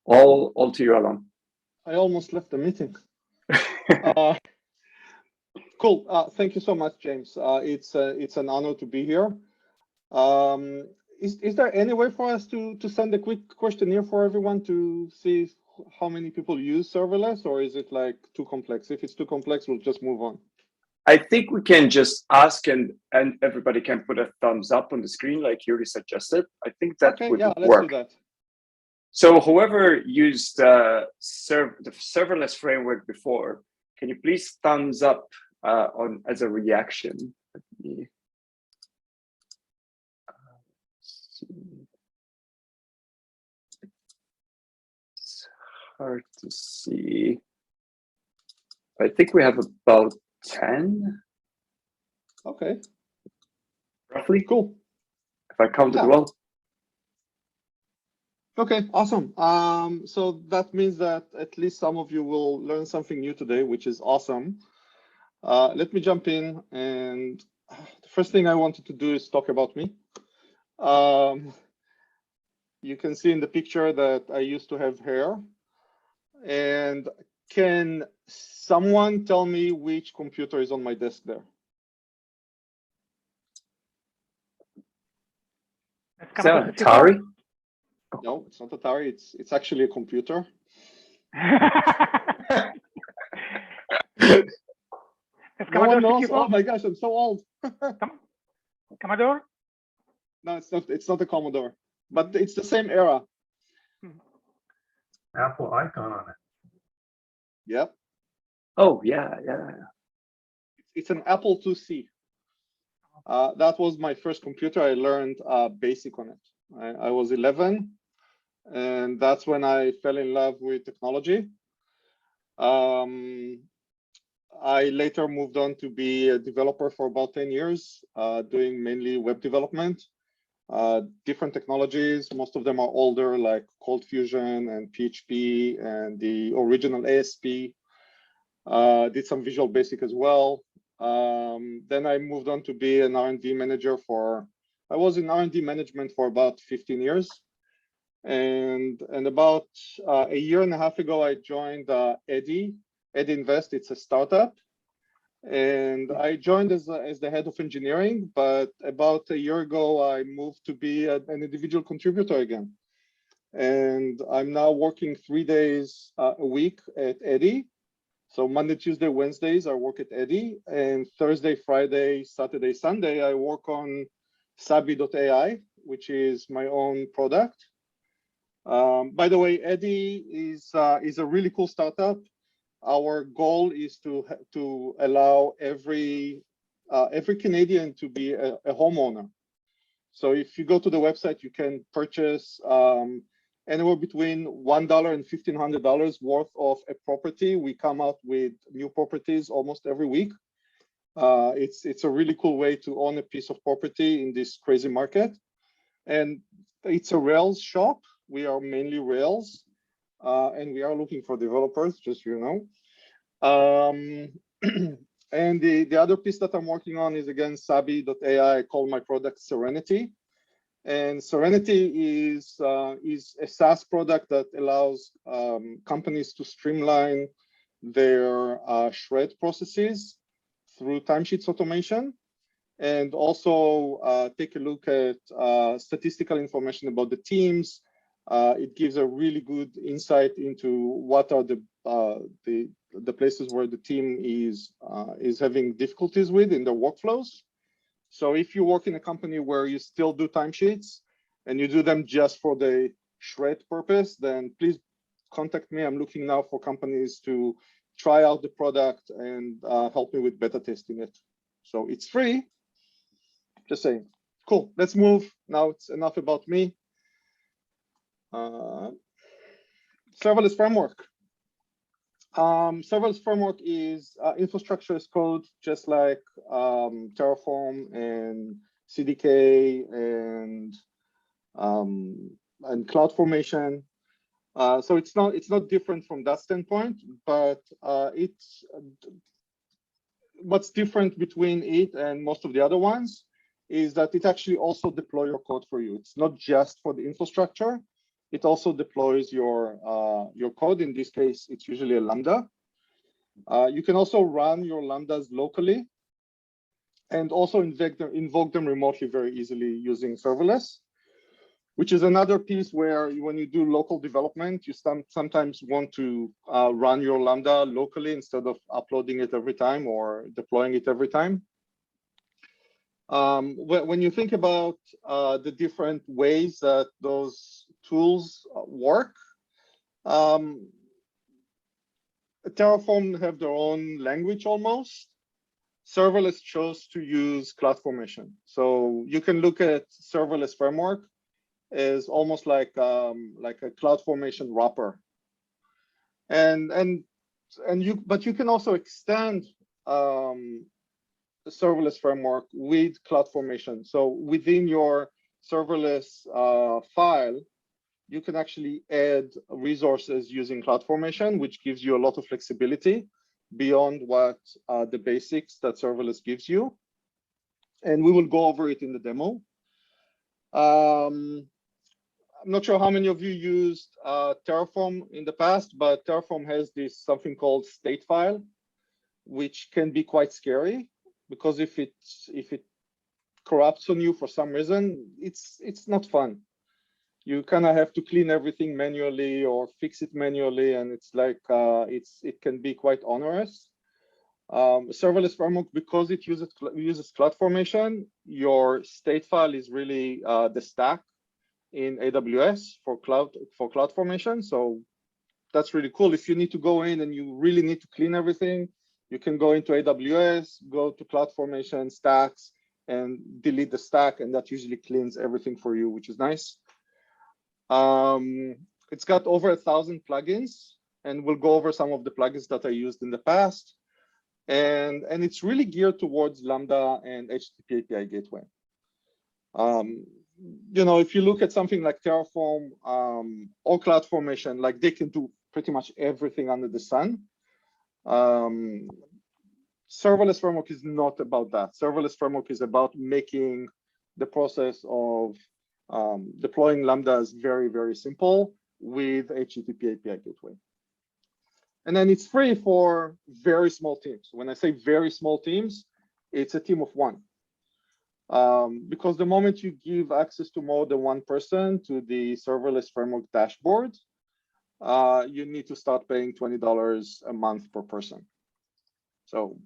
All to you, Alon. I almost left the meeting. Cool. Thank you so much, James. It's an honor to be here. Is there any way for us to send a quick questionnaire for everyone to see how many people use serverless, or is it like too complex? If it's too complex, we'll just move on. I think we can just ask and everybody can put a thumbs up on the screen like Yuri suggested. I think that would let's work. do that. So whoever used the serverless framework before, can you please thumbs up on as a reaction? Let me see. It's hard to see. I think we have about 10. Okay. Roughly. Cool. If I counted well. Okay, awesome. So that means that at least some of you will learn something new today, which is awesome. Let me jump in, and the first thing I wanted to do is talk about me. You can see in the picture that I used to have hair. And can someone tell me which computer is on my desk there? Is that Atari? No, it's not Atari. It's actually a computer. No one knows? Oh my gosh, I'm so old. Commodore? No, it's not a Commodore, but it's the same era. Apple icon on it. Yep. Oh yeah. It's an Apple IIc. That was my first computer. I learned BASIC on it. I was 11, and that's when I fell in love with technology. I later moved on to be a developer for about 10 years, doing mainly web development, different technologies. Most of them are older, like Coldfusion and PHP and the original ASP. Did some Visual Basic as well. Then I moved on to be an R&D manager I was in R&D management for about 15 years. And about a year and a half ago, I joined 𝐓𝐚𝐥𝐤 Invest. It's a startup. And I joined as the head of engineering, but about a year ago, I moved to be an individual contributor again. And I'm now working 3 days a week at 𝐓𝐚𝐥𝐤. So Monday, Tuesday, Wednesdays, I work at 𝐓𝐚𝐥𝐤, and Thursday, Friday, Saturday, Sunday, I work on Sabi.ai, which is my own product. By the way, 𝐓𝐚𝐥𝐤 is a really cool startup. Our goal is to allow every Canadian to be a homeowner. So if you go to the website, you can purchase anywhere between $1 and $1,500 worth of a property. We come out with new properties almost every week. It's a really cool way to own a piece of property in this crazy market. And it's a Rails shop. We are mainly Rails, and we are looking for developers, just so you know. And the other piece that I'm working on is, again, Sabi.ai. I call my product Serenity. And Serenity is a SaaS product that allows companies to streamline their shred processes through timesheets automation, and also take a look at statistical information about the teams. It gives a really good insight into what are the places where the team is having difficulties with in their workflows. So if you work in a company where you still do timesheets and you do them just for the shred purpose, then please contact me. I'm looking now for companies to try out the product and help me with beta testing it. So it's free. Just saying. Cool. Let's move. Now it's enough about me. Serverless Framework. Serverless Framework is infrastructure as code, just like Terraform and CDK and Cloudformation. So it's not different from that standpoint, but what's different between it and most of the other ones is that it actually also deploy your code for you. It's not just for the infrastructure. It also deploys your code. In this case, it's usually a Lambda. You can also run your Lambdas locally and also invoke them remotely very easily using serverless, which is another piece where when you do local development, you sometimes want to run your Lambda locally instead of uploading it every time or deploying it every time. When you think about the different ways that those tools work, Terraform have their own language almost. Serverless chose to use Cloudformation. So you can look at Serverless Framework as almost like a Cloudformation wrapper. But you can also extend the Serverless Framework with Cloudformation. So within your serverless file, you can actually add resources using Cloudformation, which gives you a lot of flexibility beyond what the basics that serverless gives you. And we will go over it in the demo. I'm not sure how many of you used Terraform in the past, but Terraform has this something called state file, which can be quite scary because if it corrupts on you for some reason, it's not fun. You kind of have to clean everything manually or fix it manually, and it's like it can be quite onerous. Serverless Framework, because it uses Cloudformation, your state file is really the stack in AWS for Cloudformation. So that's really cool. If you need to go in and you really need to clean everything, you can go into AWS, go to Cloudformation stacks, and delete the stack, and that usually cleans everything for you, which is nice. It's got over 1,000 plugins, and we'll go over some of the plugins that I used in the past. And it's really geared towards Lambda and HTTP API gateway. You know, if you look at something like Terraform or Cloudformation, like they can do pretty much everything under the sun. Serverless Framework is not about that. Serverless Framework is about making the process of deploying Lambdas very, very simple with HTTP API gateway. And then it's free for very small teams. When I say very small teams, it's a team of one. Because the moment you give access to more than one person to the Serverless Framework dashboard, you need to start paying $20 a month per person. So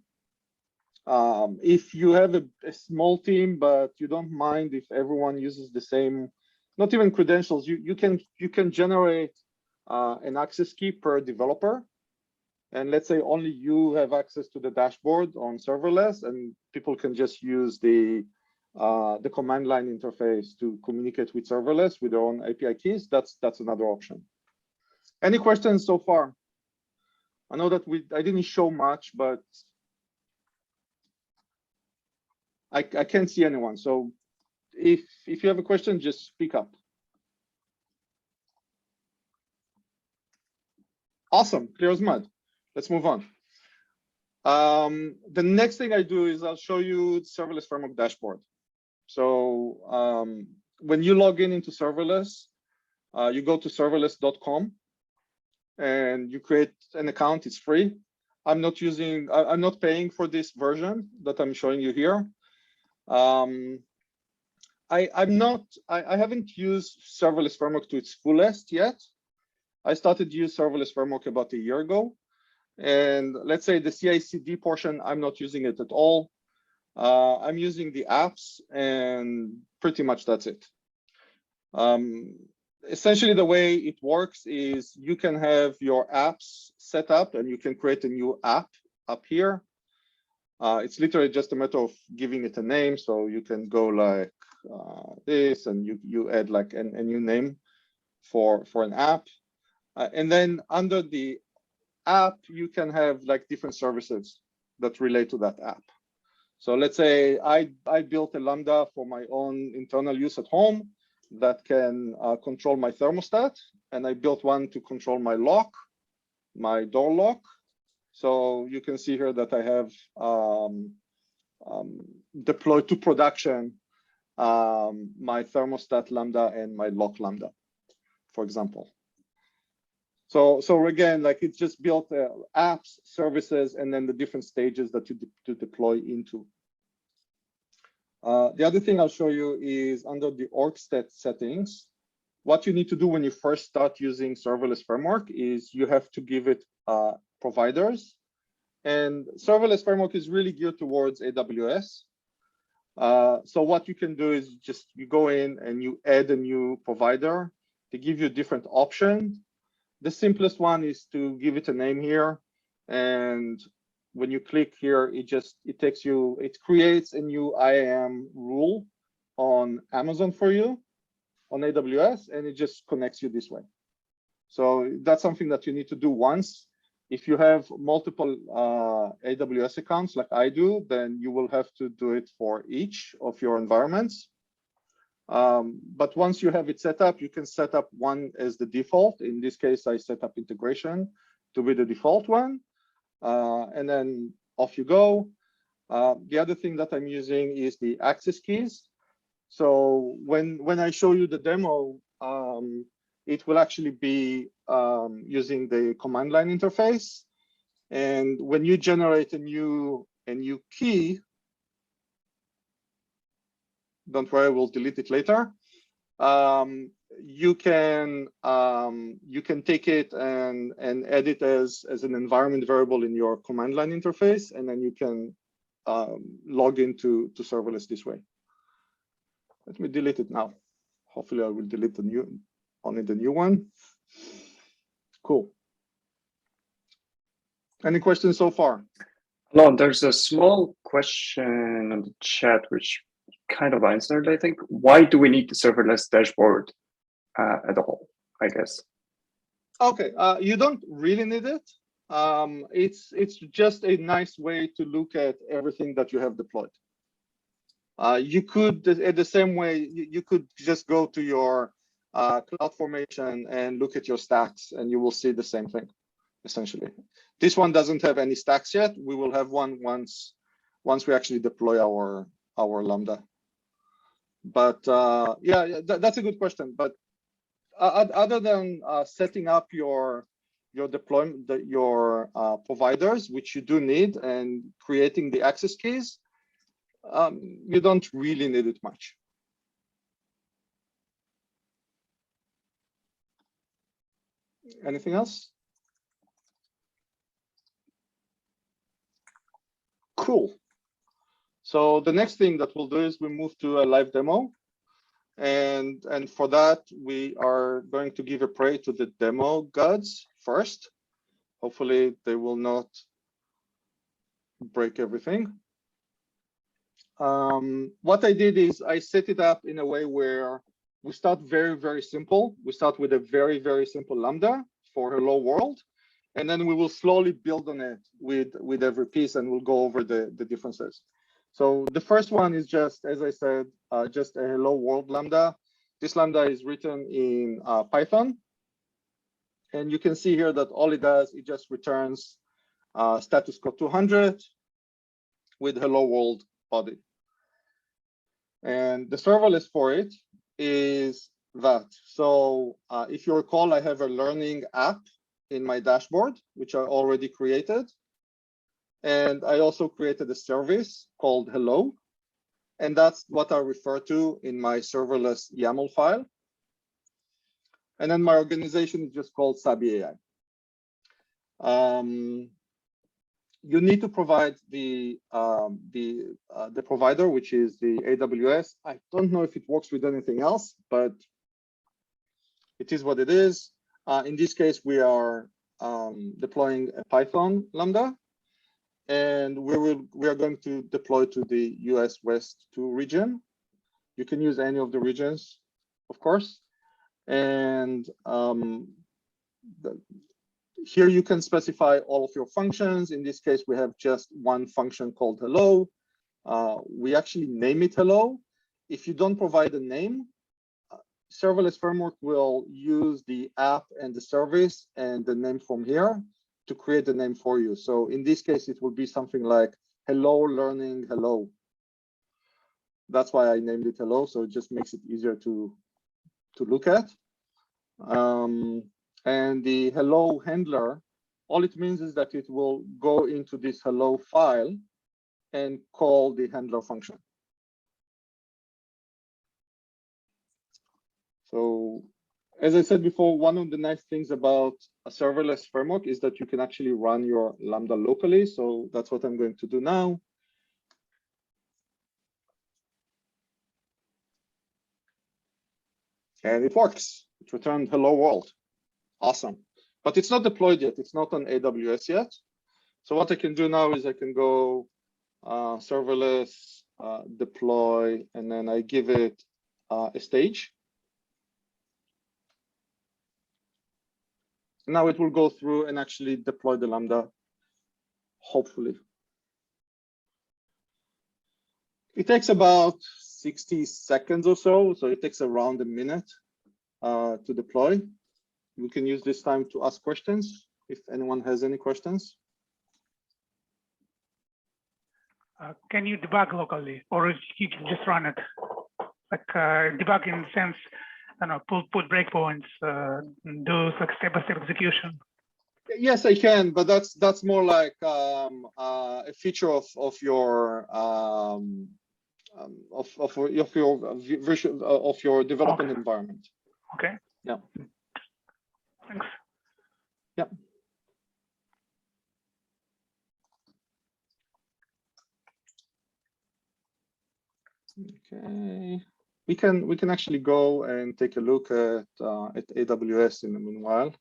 if you have a small team, but you don't mind if everyone uses the same, not even credentials, you can generate an access key per developer. And let's say only you have access to the dashboard on serverless, and people can just use the command line interface to communicate with serverless with their own API keys. That's another option. Any questions so far? I know that I didn't show much, but I can't see anyone. So if you have a question, just speak up. Awesome, clear as mud. Let's move on. The next thing I do is I'll show you the Serverless Framework dashboard. So when you log into serverless, you go to serverless.com and you create an account. It's free. I'm not paying for this version that I'm showing you here. I haven't used Serverless Framework to its fullest yet. I started to use Serverless Framework about a year ago. And let's say the CI/CD portion, I'm not using it at all. I'm using the apps, and pretty much that's it. Essentially, the way it works is you can have your apps set up, and you can create a new app up here. It's literally just a matter of giving it a name. So you can go like this, and you add like a new name for an app. And then under the app, you can have like different services that relate to that app. So let's say I built a Lambda for my own internal use at home that can control my thermostat, and I built one to control my lock, my door lock. So you can see here that I have deployed to production my thermostat Lambda and my lock Lambda. for example. So again, like it's just built apps, services, and then the different stages that you to deploy into. The other thing I'll show you is under the org settings. What you need to do when you first start using Serverless Framework is you have to give it providers. And Serverless Framework is really geared towards AWS. So what you can do is just you go in and you add a new provider. They give you different options. The simplest one is to give it a name here. And when you click here, it creates a new IAM rule on Amazon for you, on AWS, and it just connects you this way. So that's something that you need to do once. If you have multiple AWS accounts like I do, then you will have to do it for each of your environments. But once you have it set up, you can set up one as the default. In this case, I set up integration to be the default one. And then off you go. The other thing that I'm using is the access keys. So when I show you the demo, it will actually be using the command line interface. And when you generate a new key, don't worry, we'll delete it later. You can take it and add it as an environment variable in your command line interface, and then you can log into serverless this way. Let me delete it now. Hopefully, I will delete only the new one. Cool. Any questions so far? Alon, there's a small question on the chat which kind of answered, I think. Why do we need the serverless dashboard at all, I guess? Okay, you don't really need it. It's just a nice way to look at everything that you have deployed. You could, at the same way, you could just go to your Cloudformation and look at your stacks, and you will see the same thing, essentially. This one doesn't have any stacks yet. We will have one once we actually deploy our Lambda. But yeah, that's a good question. But other than setting up your deployment, your providers, which you do need, and creating the access keys, you don't really need it much. Anything else? Cool. So the next thing that we'll do is we move to a live demo. And for that, we are going to give a praise to the demo gods first. Hopefully, they will not break everything. What I did is I set it up in a way where we start very, very simple. We start with a very, very simple Lambda for hello world. And then we will slowly build on it with every piece, and we'll go over the differences. So the first one is just, as I said, just a hello world Lambda. This Lambda is written in Python. And you can see here that all it does, it just returns status code 200 with hello world body. And the serverless for it is that. So if you recall, I have a learning app in my dashboard, which I already created. And I also created a service called hello. And that's what I refer to in my serverless YAML file. And then my organization is just called Sabi AI. You need to provide the provider, which is the AWS. I don't know if it works with anything else, but it is what it is. In this case, we are deploying a Python Lambda, and we are going to deploy to the US West 2 region. You can use any of the regions, of course. And here you can specify all of your functions. In this case, we have just one function called hello. We actually name it hello. If you don't provide a name, Serverless Framework will use the app and the service and the name from here to create the name for you. So in this case, it will be something like hello learning hello. That's why I named it hello. So it just makes it easier to look at. And the hello handler, all it means is that it will go into this hello file and call the handler function. So as I said before, one of the nice things about a serverless framework is that you can actually run your Lambda locally. So that's what I'm going to do now. And it works. It returned hello world. Awesome. But it's not deployed yet. It's not on AWS yet. So what I can do now is I can go serverless deploy, and then I give it a stage. Now it will go through and actually deploy the Lambda, hopefully. It takes about 60 seconds or so. So it takes around a minute to deploy. We can use this time to ask questions if anyone has any questions. Can you debug locally, or you can just run it? Like debug in the sense, I don't know, put breakpoints, do like step-by-step execution. Yes, I can, but that's more like a feature of your version of your development environment. Okay. Yeah. Thanks. Yeah. Okay. We can actually go and take a look at AWS in the meanwhile.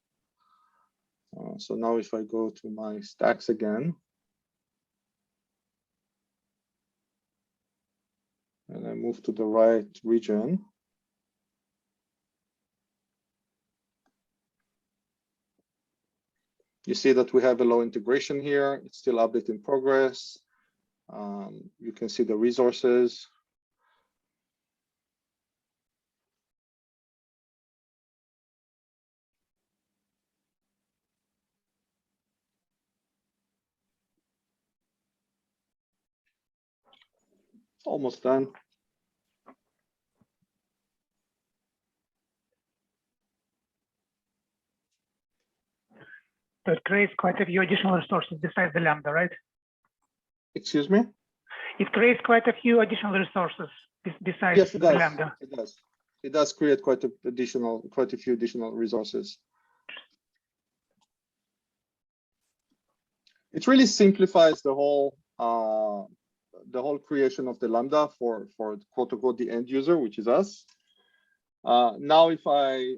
So now if I go to my stacks again, and I move to the right region, you see that we have a low integration here. It's still update in progress. You can see the resources. Almost done. So it creates quite a few additional resources besides the Lambda, right? Excuse me? It creates quite a few additional resources besides Yes, it the does. Lambda. It does. It does create quite a few additional resources. It really simplifies the whole creation of the Lambda for quote unquote the end user, which is us. Now, if I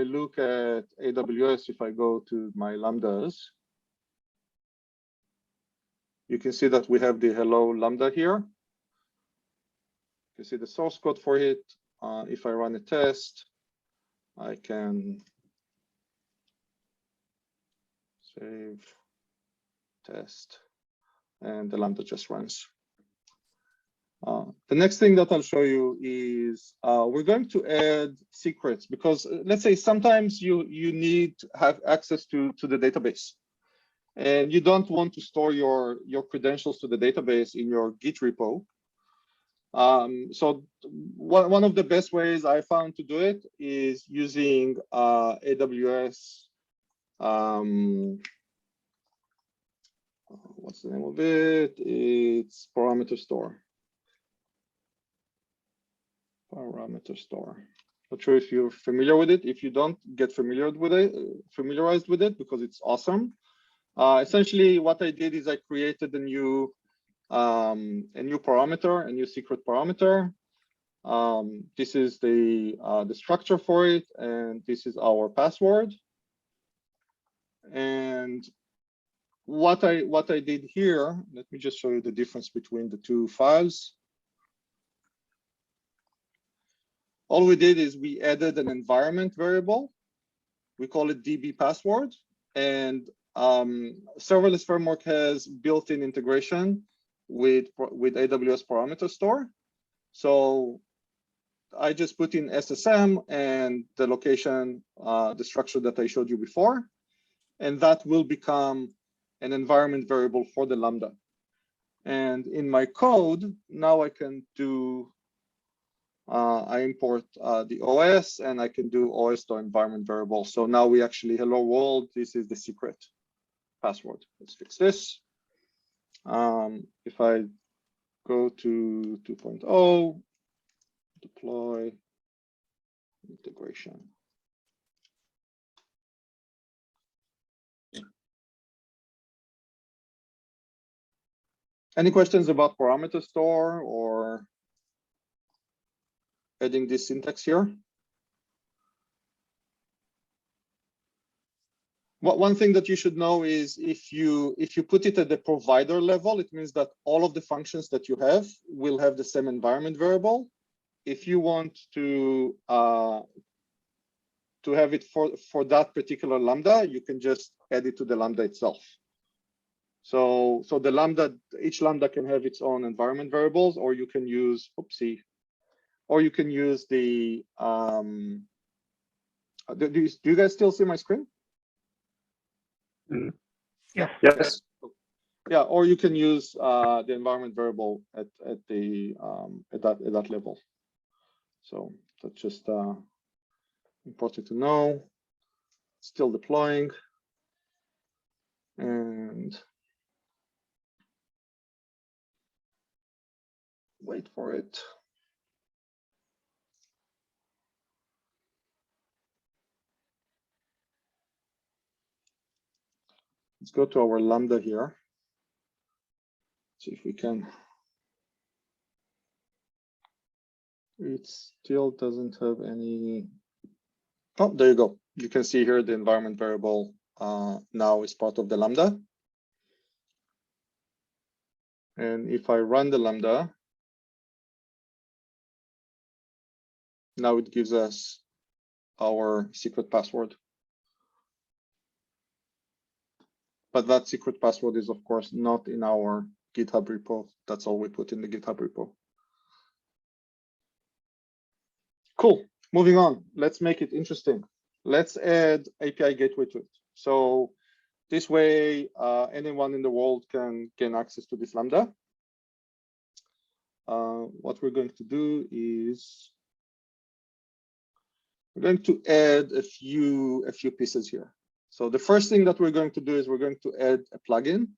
look at AWS, if I go to my Lambdas, you can see that we have the hello Lambda here. You can see the source code for it. If I run a test, I can save test, and the Lambda just runs. The next thing that I'll show you is we're going to add secrets, because let's say sometimes you need to have access to the database, and you don't want to store your credentials to the database in your Git repo. So one of the best ways I found to do it is using AWS. What's the name of it? It's Parameterstore. Parameterstore. Not sure if you're familiar with it. If you don't, get familiarized with it because it's awesome. Essentially, what I did is I created a new parameter, a new secret parameter. This is the structure for it, and this is our password. And what I did here, let me just show you the difference between the two files. All we did is we added an environment variable. We call it DB password, and Serverless Framework has built-in integration with AWS Parameterstore. So I just put in SSM and the location, the structure that I showed you before, and that will become an environment variable for the Lambda. And in my code, now I can do I import the OS, and I can do OS to environment variable. So now we actually, hello world, this is the secret password. Let's fix this. If I go to 2.0, deploy, integration. Any questions about Parameterstore or adding this syntax here? One thing that you should know is if you put it at the provider level, it means that all of the functions that you have will have the same environment variable. If you want to have it for that particular Lambda, you can just add it to the Lambda itself. So the Lambda, each Lambda can have its own environment variables, or you can use, oopsie, or you can use the, do you guys still see my screen? Yes. Yes. Yeah, or you can use the environment variable at that level. So that's just important to know. Still deploying, and wait for it. Let's go to our Lambda here. See if we can. It still doesn't have any. Oh, there you go. You can see here the environment variable now is part of the Lambda. And if I run the Lambda, now it gives us our secret password. But that secret password is, of course, not in our GitHub repo. That's all we put in the GitHub repo. Cool. Moving on. Let's make it interesting. Let's add API gateway to it. So this way, anyone in the world can gain access to this Lambda. What we're going to do is we're going to add a few pieces here. So the first thing that we're going to do is we're going to add a plugin,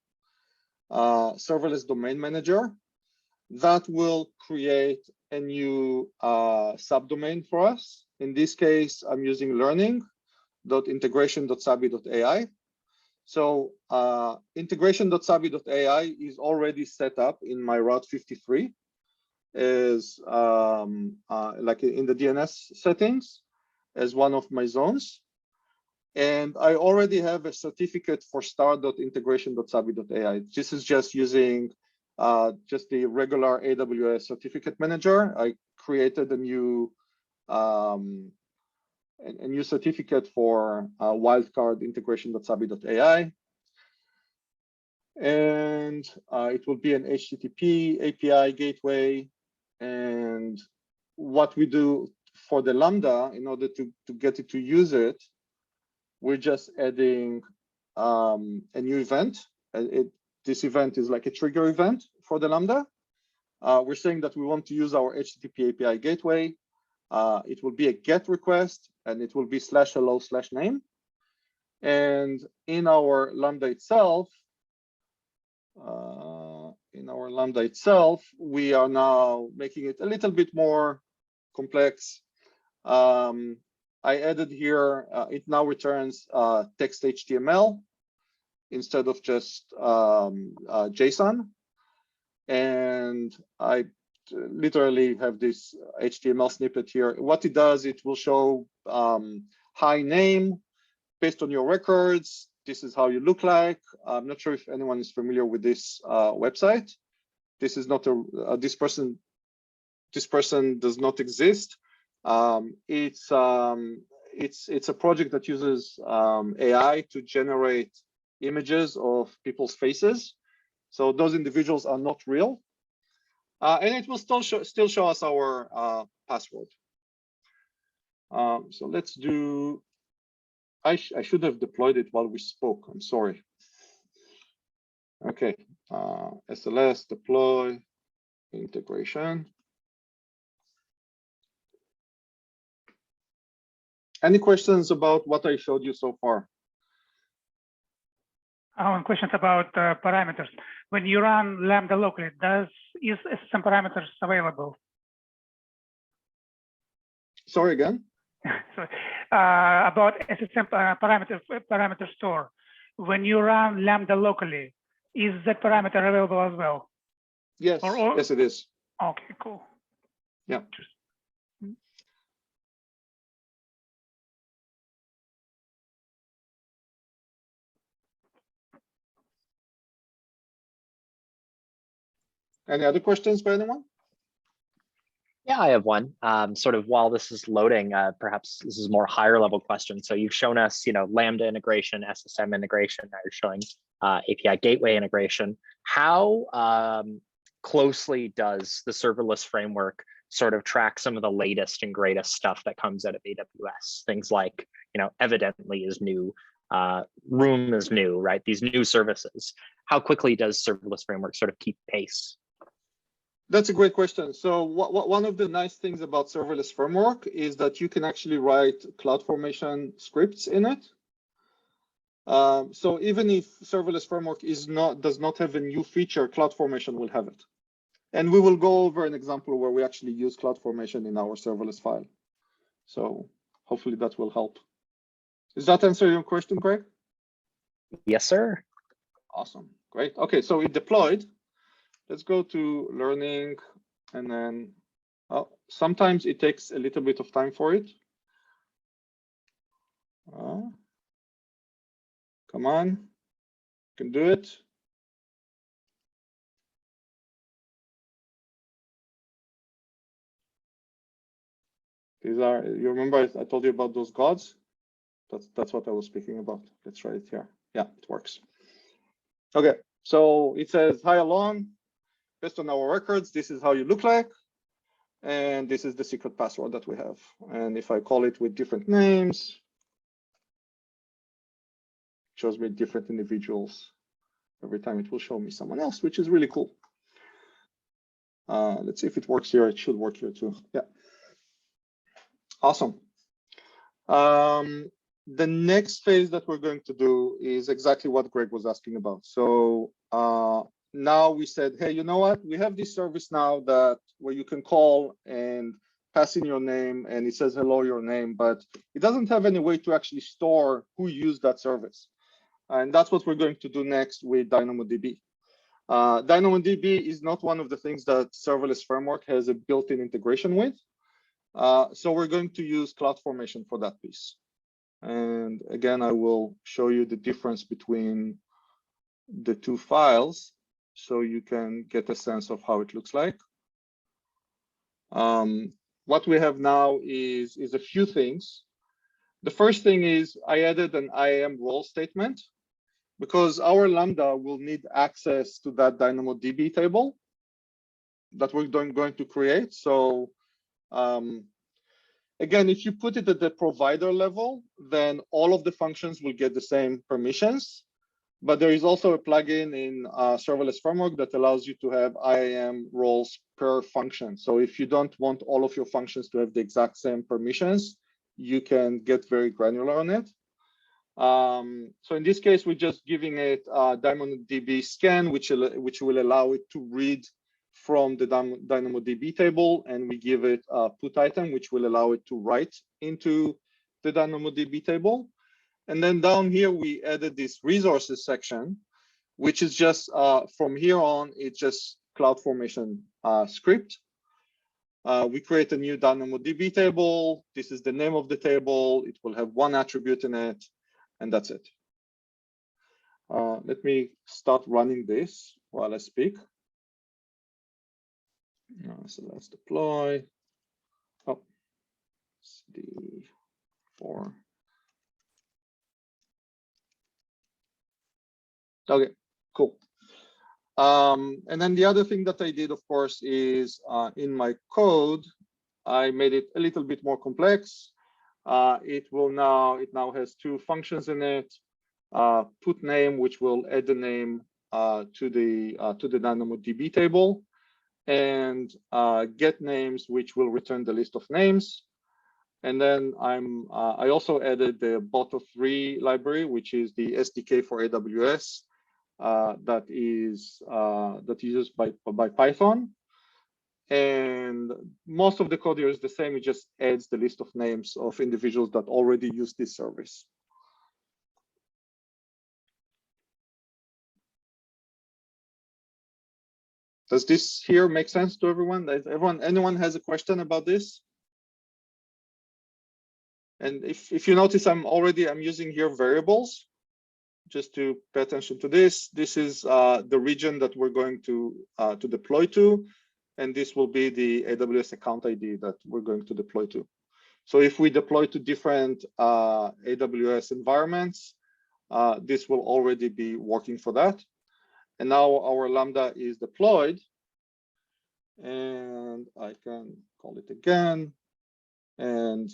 Serverless Domain Manager, that will create a new subdomain for us. In this case, I'm using learning.integration.sabi.ai. So integration.sabi.ai is already set up in my Route 53 as like in the DNS settings as one of my zones. And I already have a certificate for start.integration.sabi.ai. This is just using just the regular AWS certificate manager. I created a new certificate for wildcard integration.sabi.ai. And it will be an HTTP API gateway. And what we do for the Lambda, in order to get it to use it, we're just adding a new event. This event is like a trigger event for the Lambda. We're saying that we want to use our HTTP API gateway. It will be a GET request, and it will be /hello/name. And in our Lambda itself, we are now making it a little bit more complex. I added here, it now returns text HTML instead of just JSON. And I literally have this HTML snippet here. What it does, it will show hi name based on your records. This is how you look like. I'm not sure if anyone is familiar with this website. This is not a this person does not exist. It's a project that uses AI to generate images of people's faces. So those individuals are not real. And it will still show us our password. So let's do, I should have deployed it while we spoke. I'm sorry. Okay, SLS deploy integration. Any questions about what I showed you so far? Questions about parameters. When you run Lambda locally, is some parameters available? Sorry again. Sorry. About SSM parameter store. When you run Lambda locally, is that parameter available as well? Yes. Yes, it is. Okay, cool. Yeah. Any other questions by anyone? Yeah, I have one. Sort of while this is loading, perhaps this is more higher level question. So you've shown us, Lambda integration, SSM integration. Now you're showing API gateway integration. How closely does the serverless framework sort of track some of the latest and greatest stuff that comes out of AWS? Things like, evidently is new, Room is new, right? These new services. How quickly does serverless framework sort of keep pace? That's a great question. So one of the nice things about serverless framework is that you can actually write Cloudformation scripts in it. So even if serverless framework does not have a new feature, Cloudformation will have it. And we will go over an example where we actually use Cloudformation in our serverless file. So hopefully that will help. Does that answer your question, Greg? Yes, sir. Awesome. Great. Okay, so it deployed. Let's go to learning, and then sometimes it takes a little bit of time for it. Come on, you can do it. These are, you remember I told you about those gods? That's what I was speaking about. Let's try it here. Yeah, it works. Okay, so it says, hi, Alon. Based on our records, this is how you look like. And this is the secret password that we have. And if I call it with different names, it shows me different individuals. Every time it will show me someone else, which is really cool. Let's see if it works here. It should work here too. Yeah. Awesome. The next phase that we're going to do is exactly what Greg was asking about. So now we said, hey, you know what? We have this service now where you can call and pass in your name, and it says hello, your name, but it doesn't have any way to actually store who used that service. And that's what we're going to do next with DynamoDB. DynamoDB is not one of the things that serverless framework has a built-in integration with. So we're going to use Cloudformation for that piece. And again, I will show you the difference between the two files so you can get a sense of how it looks like. What we have now is a few things. The first thing is I added an IAM role statement because our Lambda will need access to that DynamoDB table that we're going to create. So again, if you put it at the provider level, then all of the functions will get the same permissions. But there is also a plugin in Serverless Framework that allows you to have IAM roles per function. So if you don't want all of your functions to have the exact same permissions, you can get very granular on it. So in this case, we're just giving it DynamoDB scan, which will allow it to read from the DynamoDB table, and we give it a put item, which will allow it to write into the DynamoDB table. And then down here, we added this resources section, which is just from here on, it's just Cloudformation script. We create a new DynamoDB table. This is the name of the table. It will have one attribute in it, and that's it. Let me start running this while I speak. So let's deploy. Oh, CD4. Okay, cool. And then the other thing that I did, of course, is in my code, I made it a little bit more complex. It now has two functions in it. Put name, which will add the name to the DynamoDB table, and get names, which will return the list of names. And then I also added the Boto3 library, which is the SDK for AWS that is used by Python. And most of the code here is the same. It just adds the list of names of individuals that already use this service. Does this here make sense to everyone? Anyone has a question about this? And if you notice, I'm using here variables, just to pay attention to this. This is the region that we're going to deploy to, and this will be the AWS account ID that we're going to deploy to. So if we deploy to different AWS environments, this will already be working for that. And now our Lambda is deployed, and I can call it again. And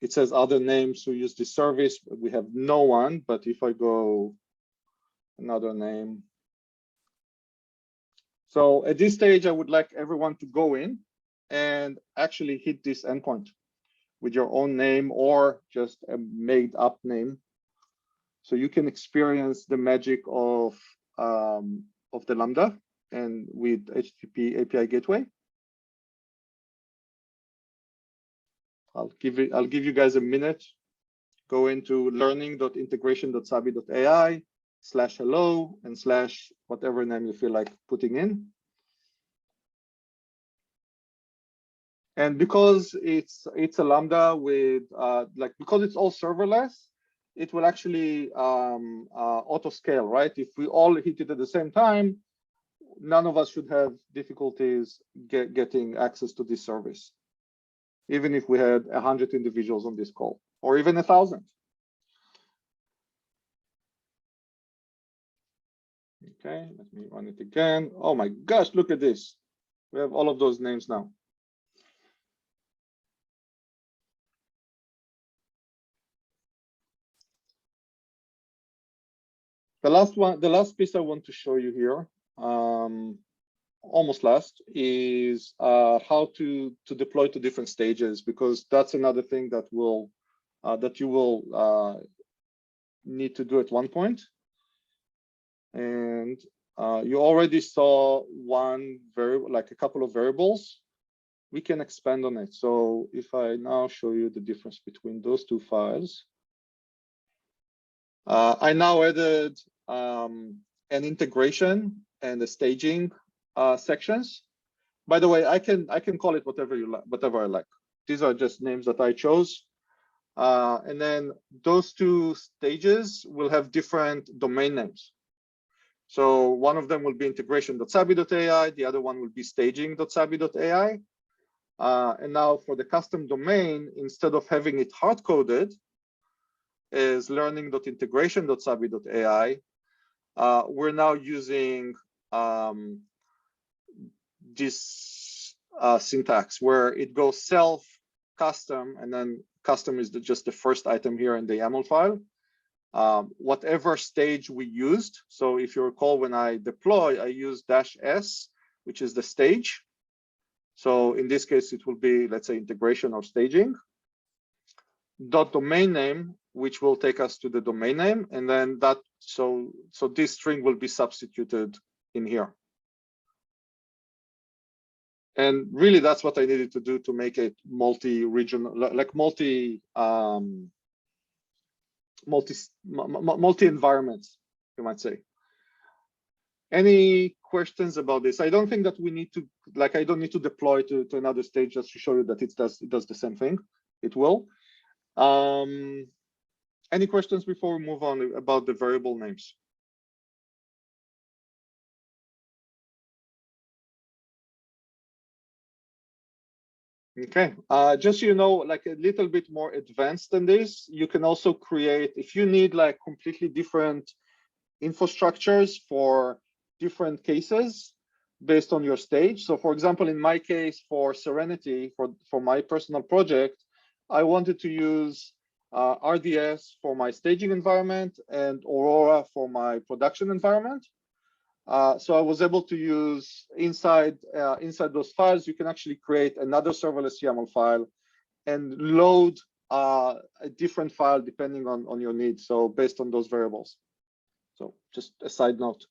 it says other names who use this service. We have no one, but if I go another name. So at this stage, I would like everyone to go in and actually hit this endpoint with your own name or just a made up name. So you can experience the magic of the Lambda and with HTTP API gateway. I'll give you guys a minute. Go into learning.integration.𝐓𝐴I/hello and / whatever name you feel like putting in. And because it's a Lambda with because it's all serverless, it will actually auto scale, right? If we all hit it at the same time, none of us should have difficulties getting access to this service, even if we had 100 individuals on this call, or even 1,000. Okay, let me run it again. Oh my gosh, look at this. We have all of those names now. The last piece I want to show you here, almost last, is how to deploy to different stages, because that's another thing that you will need to do at one point. And you already saw one variable, like a couple of variables. We can expand on it. So if I now show you the difference between those two files, I now added an integration and the staging sections. By the way, I can call it whatever I like. These are just names that I chose. And then those two stages will have different domain names. So one of them will be integration.sabi.ai, the other one will be staging.sabi.ai. And now for the custom domain, instead of having it hard-coded as learning.integration.sabi.ai, we're now using this syntax where it goes self, custom, and then custom is just the first item here in the YAML file. Whatever stage we used. So if you recall, when I deploy, I use -s, which is the stage. So in this case, it will be, let's say, integration or staging. .domain name, which will take us to the domain name, and then that. So this string will be substituted in here. And really, that's what I needed to do to make it multi-regional, like multi-environments, you might say. Any questions about this? I don't think that we need to, I don't need to deploy to another stage just to show you that it does the same thing. It will. Any questions before we move on about the variable names? Okay, just so you know, like a little bit more advanced than this, you can also create, if you need like completely different infrastructures for different cases based on your stage. So for example, in my case, for Serenity, for my personal project, I wanted to use RDS for my staging environment and Aurora for my production environment. So I was able to use inside those files, you can actually create another serverless YAML file load a different file depending on your needs. So based on those variables. So just a side note.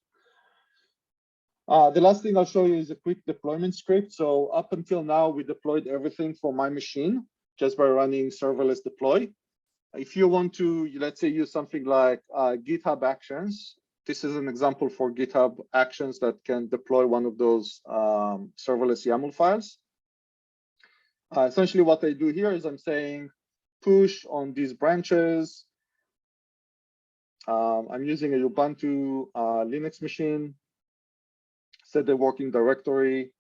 The last thing I'll show you is a quick deployment script. So up until now, we deployed everything for my machine just by running serverless deploy. If you want to, let's say, use something like GitHub Actions, this is an example for GitHub Actions that can deploy one of those serverless YAML files. Essentially, what I do here is I'm saying push on these branches. I'm using a Ubuntu Linux machine. Set the working directory.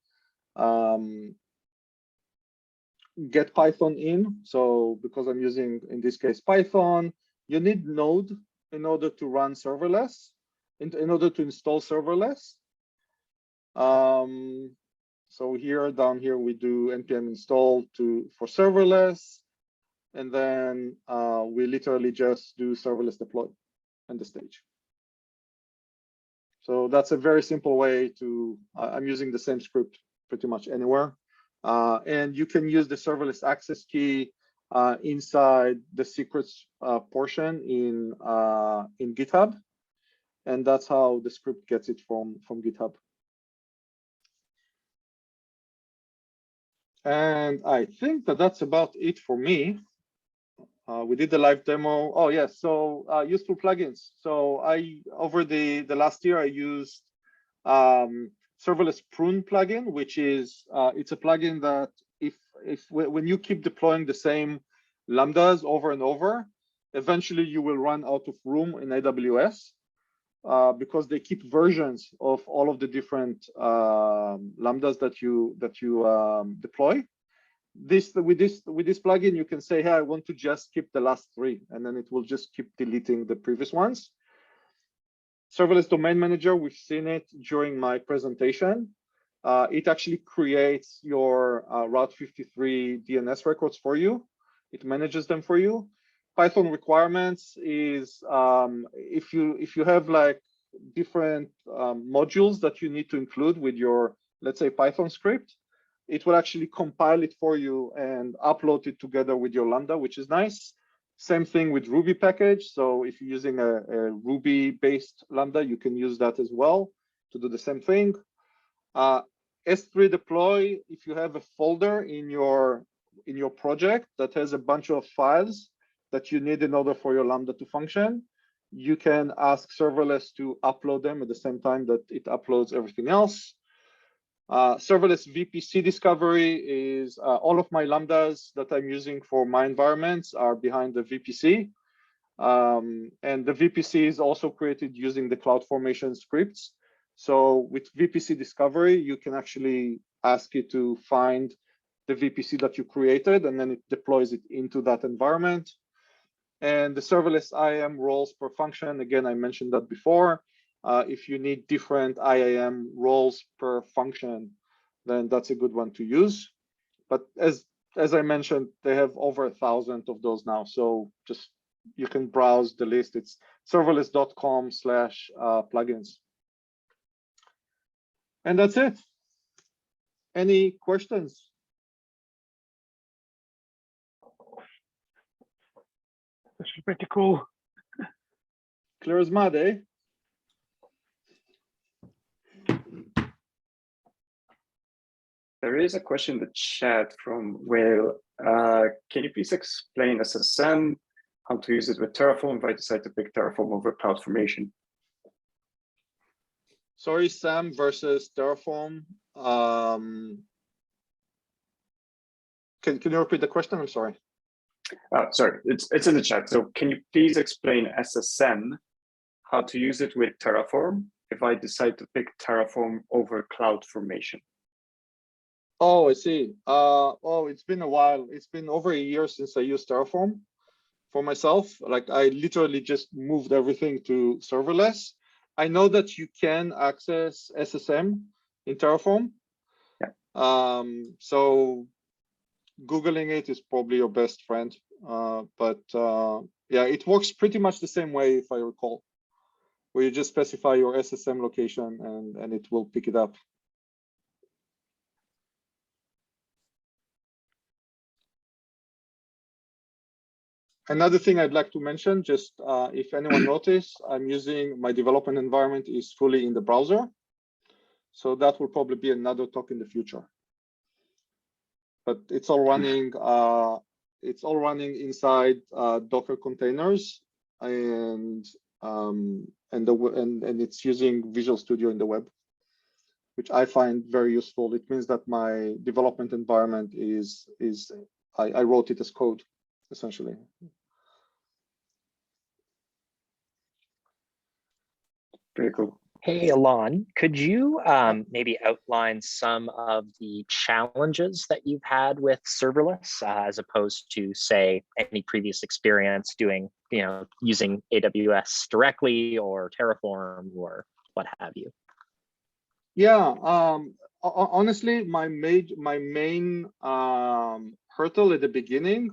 Get Python in. So because I'm using, in this case, Python, you need Node in order to run serverless, in order to install serverless. So here, down here, we do npm install for serverless. And then we literally just do serverless deploy on the stage. So that's a very simple way to, I'm using the same script pretty much anywhere. And you can use the serverless access key inside the secrets portion in GitHub. And that's how the script gets it from GitHub. And I think that's about it for me. We did the live demo. Oh yes, so useful plugins. So over the last year I used serverless prune plugin, which is it's a plugin that when you keep deploying the same lambdas over and over, eventually you will run out of room in AWS because they keep versions of all of the different lambdas that you deploy. With this plugin, you can say, hey, I want to just keep the last 3, and then it will just keep deleting the previous ones. Serverless Domain Manager, we've seen it during my presentation. It actually creates your Route 53 DNS records for you. It manages them for you. Python requirements is if you have like different modules that you need to include with your, let's say, Python script, it will actually compile it for you and upload it together with your Lambda, which is nice. Same thing with Ruby package. So if you're using a Ruby-based Lambda, you can use that as well to do the same thing. S3 deploy, if you have a folder in your project that has a bunch of files that you need in order for your Lambda to function, you can ask serverless to upload them at the same time that it uploads everything else. Serverless VPC discovery is all of my lambdas that I'm using for my environments are behind the VPC. And the VPC is also created using the Cloudformation scripts. So with VPC discovery, you can actually ask it to find the VPC that you created, and then it deploys it into that environment. And the serverless IAM roles per function, again, I mentioned that before. If you need different IAM roles per function, then that's a good one to use. But as I mentioned, they have over 1,000 of those now. So just you can browse the list. It's serverless.com/plugins. And that's it. Any questions? This is pretty cool. Clear as mud, eh? There is a question in the chat from Will. Can you please explain SSM, how to use it with Terraform if I decide to pick Terraform over Cloudformation? Sorry, Sam versus Terraform. Can you repeat the question? I'm sorry. Sorry, it's in the chat. So can you please explain SSM, how to use it with Terraform if I decide to pick Terraform over Cloudformation? Oh, I see. Oh, it's been a while. It's been over a year since I used Terraform for myself. Like I literally just moved everything to serverless. I know that you can access SSM in Terraform. Yeah. So Googling it is probably your best friend. Yeah, it works pretty much the same way, if I recall, where you just specify your SSM location and it will pick it up. Another thing I'd like to mention, just if anyone noticed, I'm using my development environment is fully in the browser. So that will probably be another talk in the future. But it's all running. It's all running inside Docker containers, and it's using Visual Studio in the web, which I find very useful. It means that my development environment is I wrote it as code, essentially. Very cool. Hey, Alon, could you maybe outline some of the challenges that you've had with serverless as opposed to, say, any previous experience doing, using AWS directly or Terraform or what have you? Yeah, honestly, my main hurdle at the beginning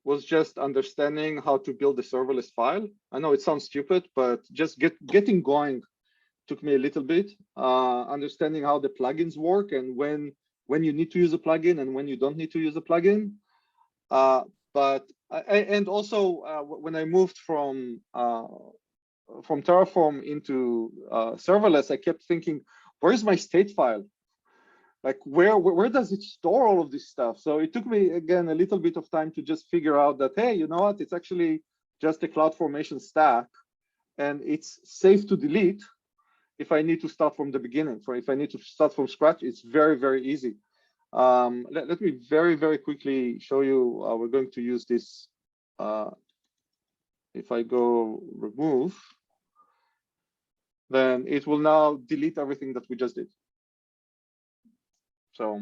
was just understanding how to build a serverless file. I know it sounds stupid, but just getting going took me a little bit. Understanding how the plugins work and when you need to use a plugin and when you don't need to use a plugin. And also when I moved from Terraform into serverless, I kept thinking, where's my state file? Like where does it store all of this stuff? So it took me, again, a little bit of time to just figure out that, hey, you know what? It's actually just a Cloudformation stack, and it's safe to delete if I need to start from the beginning. So if I need to start from scratch, it's very, very easy. Let me very, very quickly show you. We're going to use this. If I go remove, then it will now delete everything that we just did. So,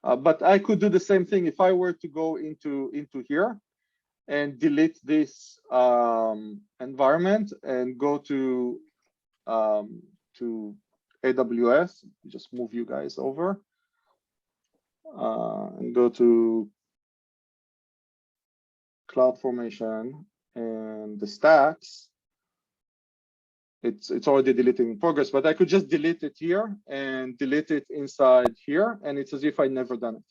but I could do the same thing if I were to go into here and delete this environment and go to AWS. Just move you guys over and go to Cloudformation and the stacks. It's already deleting in progress, but I could just delete it here and delete it inside here, and it's as if I never done it,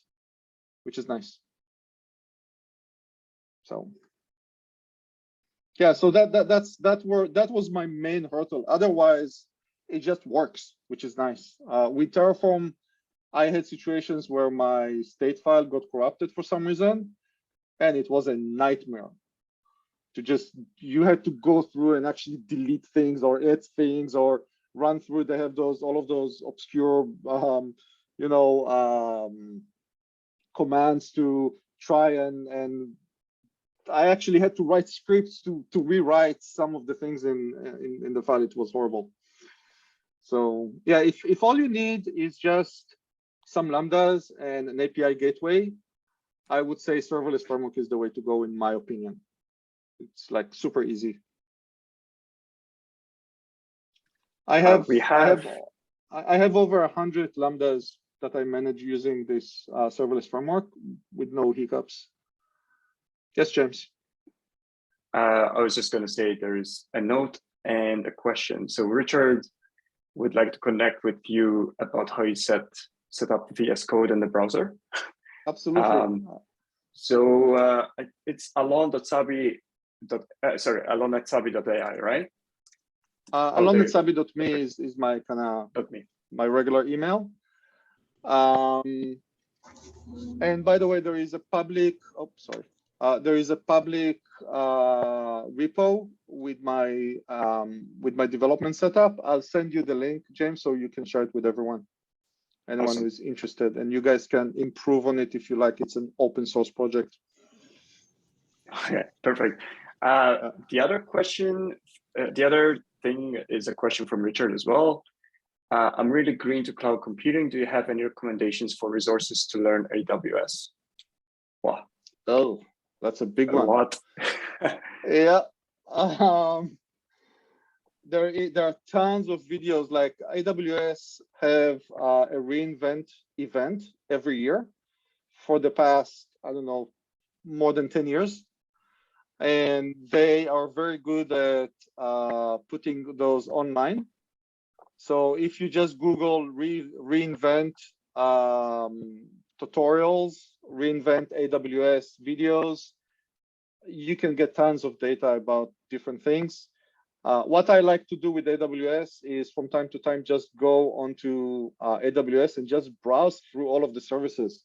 which is nice. So yeah, so that was my main hurdle. Otherwise, it just works, which is nice. With Terraform, I had situations where my state file got corrupted for some reason, and it was a nightmare. You had to go through and actually delete things or add things or run through. They have all of those obscure, commands to try and I actually had to write scripts to rewrite some of the things in the file. It was horrible. So yeah, if all you need is just some Lambdas and an API gateway, I would say Serverless Framework is the way to go, in my opinion. It's like super easy. I have over 100 Lambdas that I manage using this serverless framework with no hiccups. Yes, James. I was just going to say there is a note and a question. So Richard would like to connect with you about how you set up VS Code in the browser. Absolutely. It's Alon.Sabi. Alon@sabi.ai, right? Alon@sabi.me is my my regular email. And by the way, there is a public. There is a public repo with my development setup. I'll send you the link, James, so you can share it with everyone. Anyone Awesome. who's interested, and you guys can improve on it if you like. It's an open source project. Okay, perfect. The other question, the other thing is a question from Richard as well. I'm really green to cloud computing. Do you have any recommendations for resources to learn AWS? Wow. Oh, that's a big one. A lot. Yeah. There are tons of videos. Like AWS have a reInvent event every year for the past, I don't know, more than 10 years. And they are very good at putting those online. So if you just Google reInvent tutorials, reInvent AWS videos, you can get tons of data about different things. What I like to do with AWS is from time to time just go onto AWS and just browse through all of the services,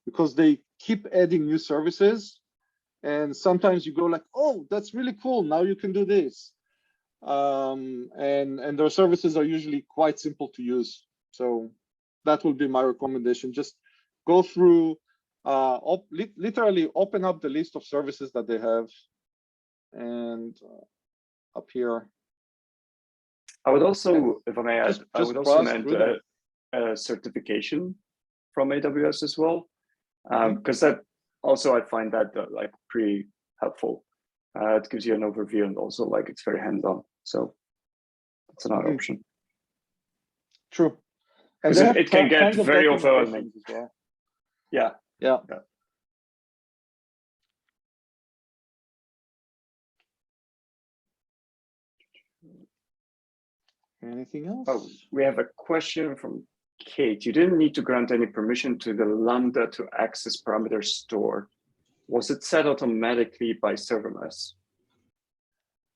because they keep adding new services. And sometimes you go like, oh, that's really cool. Now you can do this. And their services are usually quite simple to use. So that will be my recommendation. Just go through, literally open up the list of services that they have. And up here. I would also, if I may add, I would also browse recommend a certification from AWS as well, because that also I find that like pretty helpful. It gives you an overview and also like it's very hands-on. So that's another option. True. And it can get very overwhelming as well. Yeah. Anything else? Oh, we have a question from Kate. You didn't need to grant any permission to the Lambda to access Parameterstore. Was it set automatically by serverless?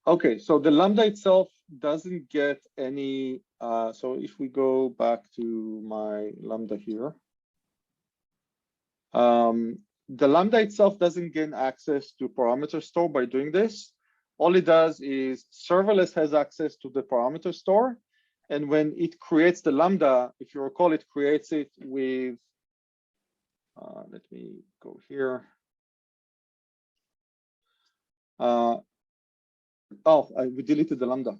Okay, so the Lambda itself doesn't get any. So if we go back to my Lambda here, the Lambda itself doesn't gain access to Parameterstore by doing this. All it does is serverless has access to the Parameterstore. And when it creates the Lambda, if you recall, it creates it with, let me go here. We deleted the Lambda.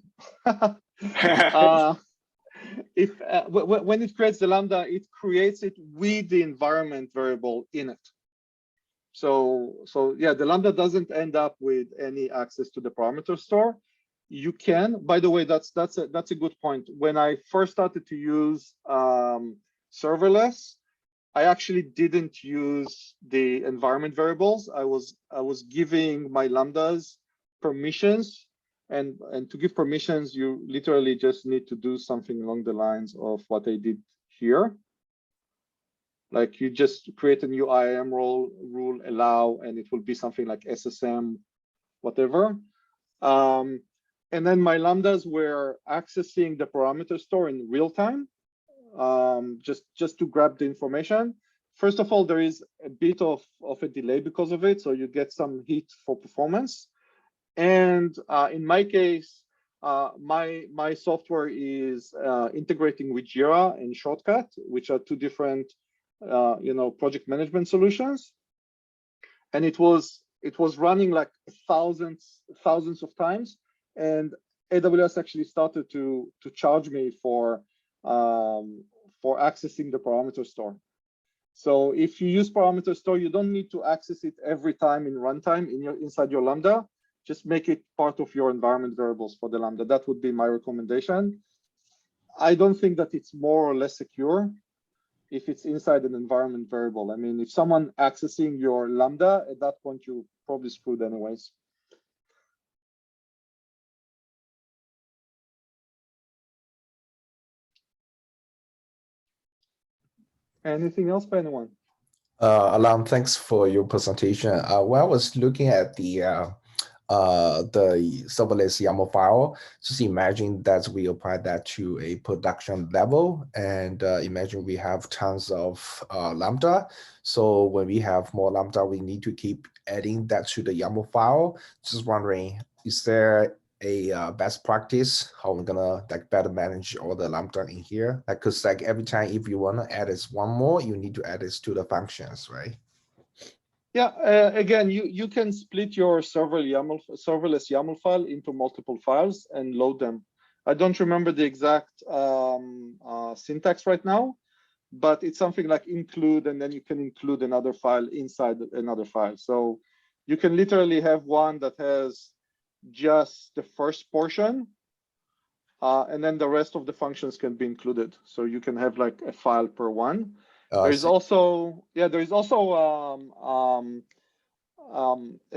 When it creates the Lambda, it creates it with the environment variable in it. So yeah, the Lambda doesn't end up with any access to the parameter store. You can, by the way, that's a good point. When I first started to use serverless, I actually didn't use the environment variables. I was giving my Lambdas permissions, and to give permissions, you literally just need to do something along the lines of what I did here. Like you just create a new IAM rule allow, and it will be something like SSM, whatever. And then my Lambdas were accessing the parameter store in real time, just to grab the information. First of all, there is a bit of a delay because of it, so you get some hit for performance. And in my case, my software is integrating with Jira and Shortcut, which are two different project management solutions. And it was running like thousands of times. And AWS actually started to charge me for accessing the parameter store. So if you use parameter store, you don't need to access it every time in runtime inside your Lambda. Just make it part of your environment variables for the Lambda. That would be my recommendation. I don't think that it's more or less secure if it's inside an environment variable. I mean, if someone accessing your Lambda, at that point, you're probably screwed anyways. Anything else by anyone? Alon, thanks for your presentation. When I was looking at the serverless YAML file, just imagine that we apply that to a production level, and imagine we have tons of Lambda. So when we have more Lambda, we need to keep adding that to the YAML file. Just wondering, is there a best practice how we're gonna like better manage all the Lambda in here? Like, cause like every time if you wanna add this one more, you need to add this to the functions, right? Yeah, again, you can split your serverless YAML file into multiple files and load them. I don't remember the exact syntax right now, but it's something like include, and then you can include another file inside another file. So you can literally have one that has just the first portion, and then the rest of the functions can be included. So you can have like a file per one. There's also a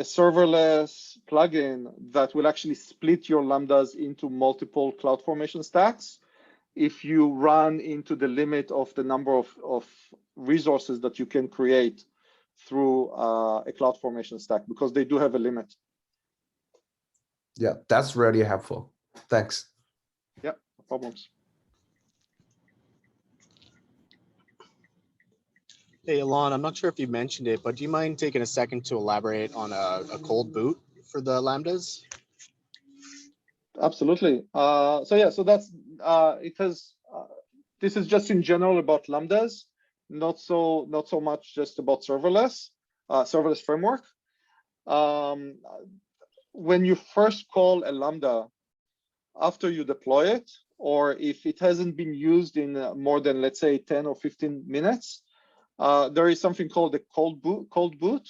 serverless plugin that will actually split your Lambdas into multiple Cloudformation stacks if you run into the limit of the number of resources that you can create through a Cloudformation stack, because they do have a limit. Yeah, that's really helpful. Thanks. Yeah, no problems. Hey, Alon, I'm not sure if you mentioned it, but do you mind taking a second to elaborate on a cold boot for the Lambdas? Absolutely. So that's this is just in general about Lambdas, not so much just about serverless framework. When you first call a Lambda, after you deploy it, or if it hasn't been used in more than, let's say, 10 or 15 minutes, there is something called the cold boot,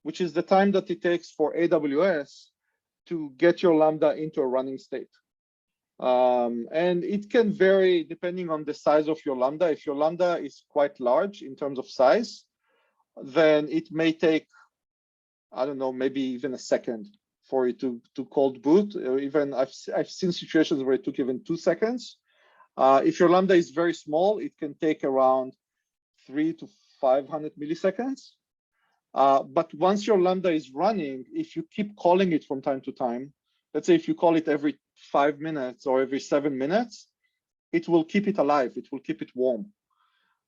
which is the time that it takes for AWS to get your Lambda into a running state. And it can vary depending on the size of your Lambda. If your Lambda is quite large in terms of size, then it may take, I don't know, maybe even a second for it to cold boot. Or even I've seen situations where it took even 2 seconds. If your Lambda is very small, it can take around 300 to 500 milliseconds. But once your Lambda is running, if you keep calling it from time to time, let's say if you call it every 5 minutes or every 7 minutes, it will keep it alive. It will keep it warm.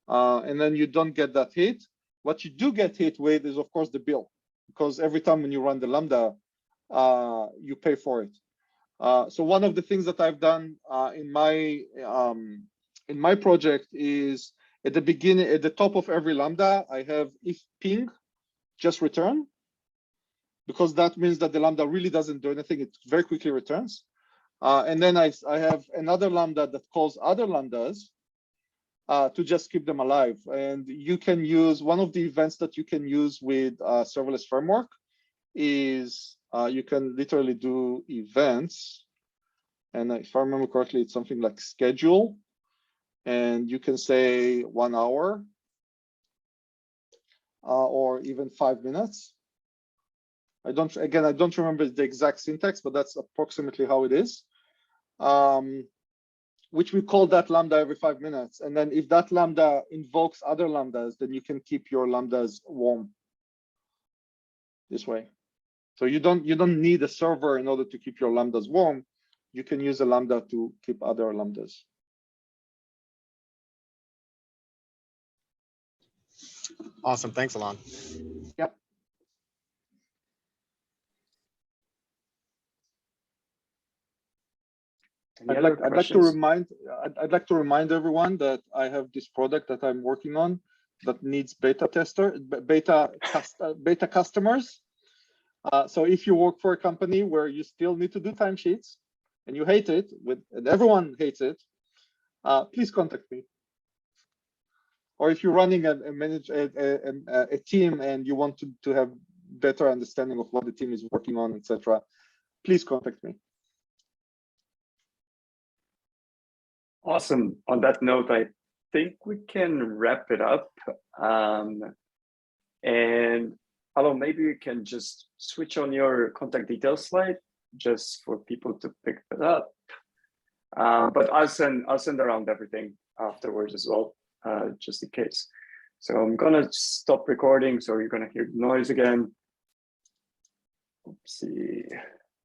And then you don't get that hit. What you do get hit with is, of course, the bill, because every time when you run the Lambda, you pay for it. So one of the things that I've done in my project is at the beginning, at the top of every Lambda, I have if ping, just return, because that means that the Lambda really doesn't do anything. It very quickly returns. And then I have another Lambda that calls other Lambdas to just keep them alive. And you can use, one of the events that you can use with Serverless Framework is you can literally do events. And if I remember correctly, it's something like schedule. And you can say 1 hour or even 5 minutes. I don't remember the exact syntax, but that's approximately how it is. Which we call that Lambda every 5 minutes. And then if that Lambda invokes other Lambdas, then you can keep your Lambdas warm this way. So you don't need a server in order to keep your Lambdas warm. You can use a Lambda to keep other Lambdas. Awesome. Thanks, Alon. Yep. I'd like to remind everyone that I have this product that I'm working on that needs beta customers. So if you work for a company where you still need to do timesheets and you hate it, and everyone hates it, please contact me. Or if you're running a team and you want to have better understanding of what the team is working on, etc., please contact me. Awesome. On that note, I think we can wrap it up. And Alon, maybe you can just switch on your contact details slide just for people to pick that up. But I'll send around everything afterwards as well, just in case. So I'm gonna stop recording, so you're gonna hear the noise again. Oopsie.